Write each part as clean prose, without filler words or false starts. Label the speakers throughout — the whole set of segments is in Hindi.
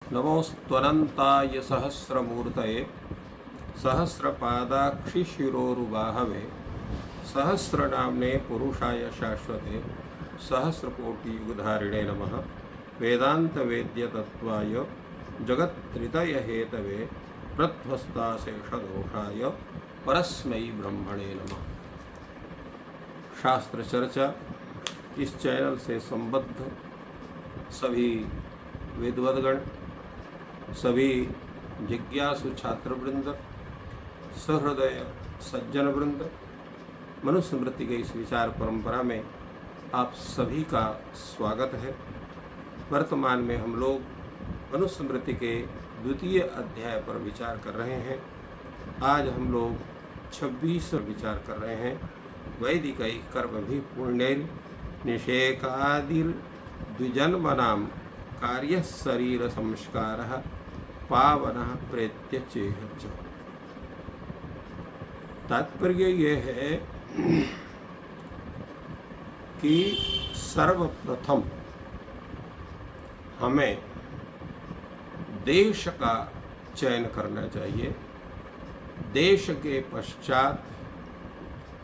Speaker 1: नमोऽस्त्वनन्ताय सहस्रमूर्तये सहस्रपादाक्षिशिरोरुबाहवे सहस्रनाम्ने पुरुषाय शाश्वते सहस्रकोटियुगधारिणे नमः। वेदान्तवेद्यतत्त्वाय जगत्त्रितयहेतवे प्रध्वस्ताशेषदोषाय परस्मै ब्रह्मणे नमः। शास्त्र चर्चा इस चैनल से संबद्ध सभी वेदवदगण, सभी जिज्ञासु छात्रवृंद, सहृदय सज्जन वृंद, मनुस्मृति के इस विचार परंपरा में आप सभी का स्वागत है। वर्तमान में हम लोग मनुस्मृति के द्वितीय अध्याय पर विचार कर रहे हैं। आज हम लोग 26 विचार कर रहे हैं। वैदिकै कर्म भी पुण्यैर निषेकादिर द्विजन्मनाम कार्य शरीर संस्कार पावन प्रेत्य चेह। तात्पर्य ये है कि सर्वप्रथम हमें देश का चयन करना चाहिए। देश के पश्चात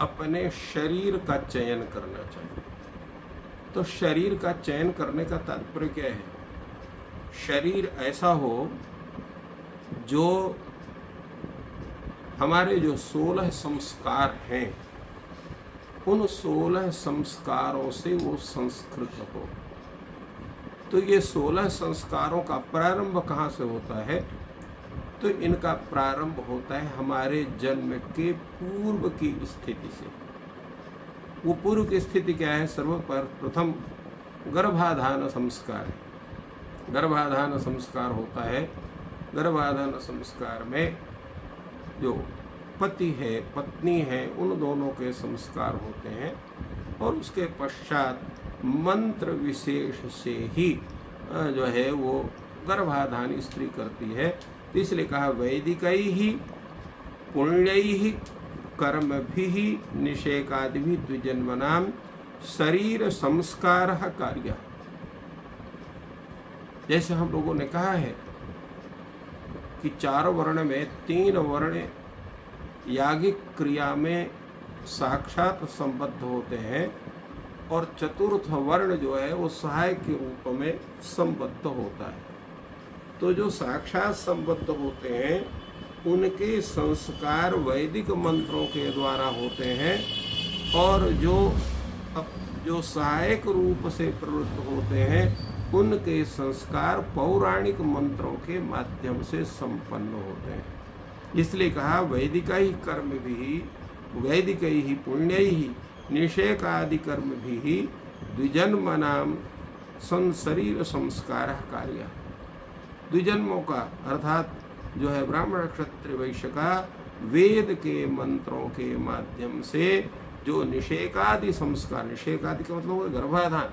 Speaker 1: अपने शरीर का चयन करना चाहिए। तो शरीर का चयन करने का तात्पर्य क्या है? शरीर ऐसा हो जो हमारे जो 16 संस्कार हैं उन 16 संस्कारों से वो संस्कृत हो। तो ये 16 संस्कारों का प्रारंभ कहाँ से होता है? तो इनका प्रारंभ होता है हमारे जन्म के पूर्व की स्थिति से। वो पूर्व की स्थिति क्या है? सर्वप्रथम गर्भाधान संस्कार है। गर्भाधान संस्कार होता है। गर्भाधान संस्कार में जो पति है पत्नी है उन दोनों के संस्कार होते हैं और उसके पश्चात मंत्र विशेष से ही जो है वो गर्भाधान स्त्री करती है। तो इसलिए कहा वैदिकै ही पुण्यै कर्मभिः निषेकादिभिः द्विजन्मनाम शरीर संस्कार कार्य। जैसे हम लोगों ने कहा है कि 4 वर्ण में 3 वर्ण यागिक क्रिया में साक्षात संबद्ध होते हैं और चतुर्थ वर्ण जो है वो सहायक के रूप में संबद्ध होता है। तो जो साक्षात संबद्ध होते हैं उनके संस्कार वैदिक मंत्रों के द्वारा होते हैं और जो सहायक रूप से प्रवृत्त होते हैं उनके संस्कार पौराणिक मंत्रों के माध्यम से संपन्न होते हैं। इसलिए कहा वैदिकै कर्म भी वैदिकै ही पुण्यै ही निषेकादि कर्म भी द्विजन्मनाम संशरीर संस्कार कार्य। द्विजन्मों का अर्थात जो है ब्राह्मण क्षत्रिय वैश्य का वेद के मंत्रों के माध्यम से जो निषेकादि संस्कार, निषेकादि का मतलब होगा गर्भाधान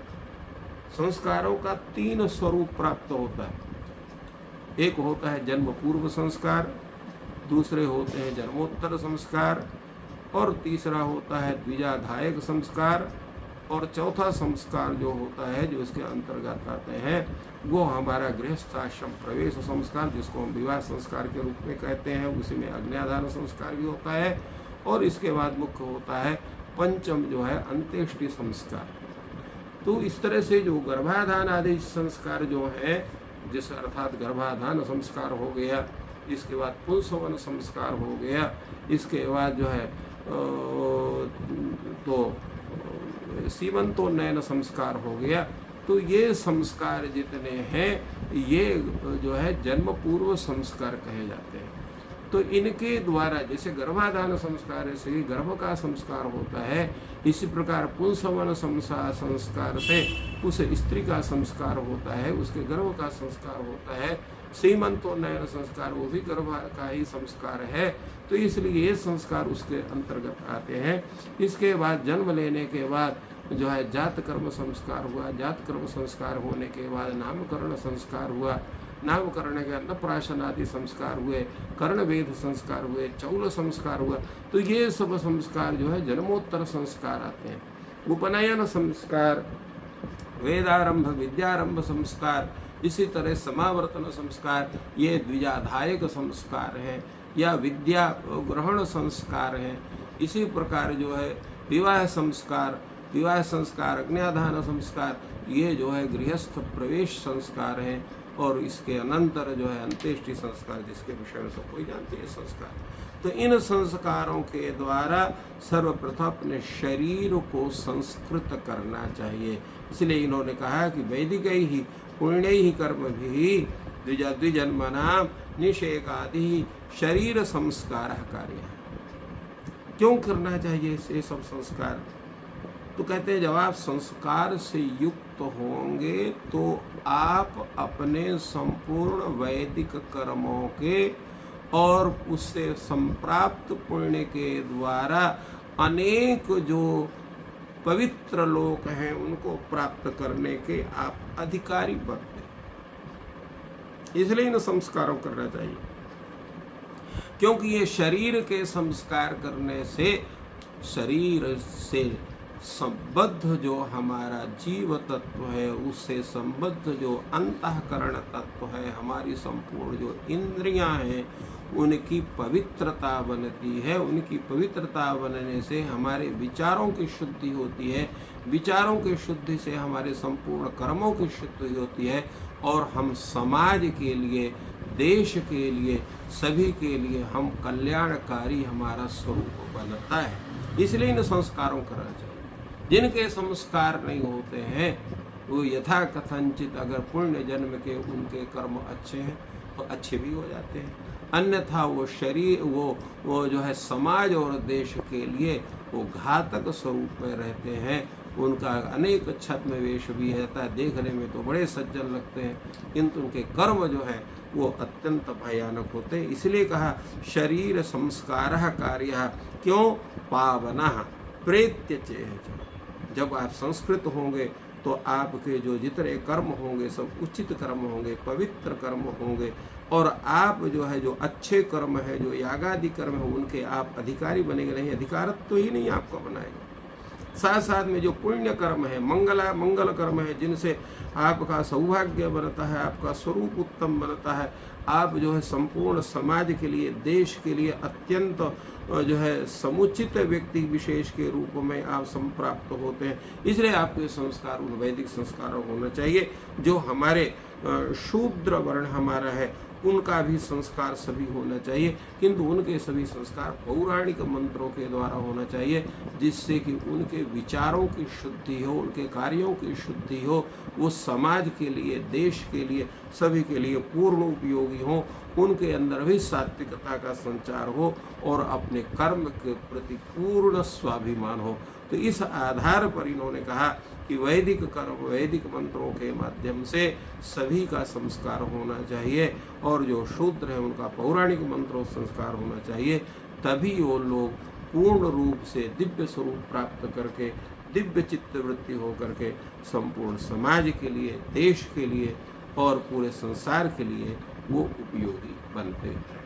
Speaker 1: संस्कारों का 3 स्वरूप प्राप्त होता है। एक होता है जन्म पूर्व संस्कार, दूसरे होते हैं जन्मोत्तर संस्कार और तीसरा होता है द्विजाधायक संस्कार और चौथा संस्कार जो होता है जो इसके अंतर्गत आते हैं वो हमारा गृहस्थाश्रम प्रवेश संस्कार, जिसको हम विवाह संस्कार के रूप में कहते हैं। उसी में अग्न्याधान संस्कार भी होता है और इसके बाद मुख्य होता है पंचम जो है अंत्येष्टि संस्कार। तो इस तरह से जो गर्भाधान आदि संस्कार जो है जिस अर्थात गर्भाधान संस्कार हो गया, इसके बाद पुंसवन संस्कार हो गया, इसके बाद जो है तो सीमंतोन्नयन संस्कार हो गया। तो ये संस्कार जितने हैं ये जो है जन्म पूर्व संस्कार कहे जाते हैं। तो इनके द्वारा जैसे गर्भाधान संस्कार से गर्भ का संस्कार होता है, इसी प्रकार पुंसवन संस्कार से उस स्त्री का संस्कार होता है, उसके गर्भ का संस्कार होता है। सीमंतोन्नयन संस्कार वो भी गर्भ का ही संस्कार है। तो इसलिए ये संस्कार उसके अंतर्गत आते हैं। इसके बाद जन्म लेने के बाद जो है जात कर्म संस्कार हुआ, जात कर्म संस्कार होने के बाद नामकरण संस्कार हुआ, नामकरण के अन्नप्राशन आदि संस्कार हुए, कर्णवेद संस्कार हुए, चौल संस्कार हुआ। तो ये सब संस्कार जो है जन्मोत्तर संस्कार आते हैं। उपनयन संस्कार, वेदारंभ विद्यारंभ संस्कार, इसी तरह समावर्तन संस्कार ये द्विजाधायक संस्कार है या विद्या ग्रहण संस्कार है। इसी प्रकार जो है विवाह संस्कार, अग्न्याधान संस्कार, ये जो है गृहस्थ प्रवेश संस्कार है। और इसके अनंतर जो है अंत्येष्टि संस्कार, जिसके विषय में सब कोई जानते हैं संस्कार। तो इन संस्कारों के द्वारा सर्वप्रथम अपने शरीर को संस्कृत करना चाहिए। इसलिए इन्होंने कहा कि वैदिक ही पुण्य ही कर्म भी द्विजन्मनाम निषेकादि शरीर संस्कार कार्य। क्यों करना चाहिए ये सब संस्कार? तो कहते हैं जब आप संस्कार से युक्त होंगे तो आप अपने संपूर्ण वैदिक कर्मों के और उससे संप्राप्त पुण्य के द्वारा अनेक जो पवित्र लोक हैं उनको प्राप्त करने के आप अधिकारी बनते। इसलिए इन संस्कारों करना चाहिए, क्योंकि ये शरीर के संस्कार करने से शरीर से संबद्ध जो हमारा जीव तत्व है, उससे संबद्ध जो अंतःकरण तत्व है, हमारी संपूर्ण जो इंद्रियां हैं, उनकी पवित्रता बनती है। उनकी पवित्रता बनने से हमारे विचारों की शुद्धि होती है। विचारों की शुद्धि से हमारे संपूर्ण कर्मों की शुद्धि होती है और हम समाज के लिए, देश के लिए, सभी के लिए हम कल्याणकारी हमारा स्वरूप बनता है। इसलिए इन संस्कारों करना चाहिए। जिनके संस्कार नहीं होते हैं वो यथा कथनचित अगर पुण्य जन्म के उनके कर्म अच्छे हैं तो अच्छे भी हो जाते हैं, अन्यथा वो शरीर वो जो है समाज और देश के लिए वो घातक स्वरूप में रहते हैं। उनका अनेक छद्म वेश भी रहता है, देखने में तो बड़े सज्जन लगते हैं, किंतु उनके कर्म जो है वो अत्यंत भयानक होते हैं। इसलिए कहा शरीर संस्कारः कार्यः क्यों पावनः प्रेत्य चेह। जब आप संस्कृत होंगे तो आपके जो जितने कर्म होंगे सब उचित कर्म होंगे, पवित्र कर्म होंगे, और आप जो है जो अच्छे कर्म है, जो यागादि कर्म है, उनके आप अधिकारी बनेंगे। नहीं अधिकारत्व तो ही नहीं आपको बनाएगा। साथ साथ में जो पुण्य कर्म है, मंगल कर्म है, जिनसे आपका सौभाग्य बनता है, आपका स्वरूप उत्तम बनता है, आप जो है संपूर्ण समाज के लिए, देश के लिए अत्यंत जो है समुचित व्यक्ति विशेष के रूप में आप संप्राप्त होते हैं। इसलिए आपके संस्कार उन वैदिक संस्कारों होना चाहिए। जो हमारे शूद्र वर्ण हमारा है उनका भी संस्कार सभी होना चाहिए, किंतु उनके सभी संस्कार पौराणिक मंत्रों के द्वारा होना चाहिए, जिससे कि उनके विचारों की शुद्धि हो, उनके कार्यों की शुद्धि हो, वो समाज के लिए, देश के लिए, सभी के लिए पूर्ण उपयोगी हो, उनके अंदर भी सात्विकता का संचार हो और अपने कर्म के प्रति पूर्ण स्वाभिमान हो। तो इस आधार पर इन्होंने कहा कि वैदिक कर्म, वैदिक मंत्रों के माध्यम से सभी का संस्कार होना चाहिए, और जो शूद्र है उनका पौराणिक मंत्रों संस्कार होना चाहिए। तभी वो लोग पूर्ण रूप से दिव्य स्वरूप प्राप्त करके, दिव्य चित्तवृत्ति हो करके संपूर्ण समाज के लिए, देश के लिए और पूरे संसार के लिए वो उपयोगी बनते हैं।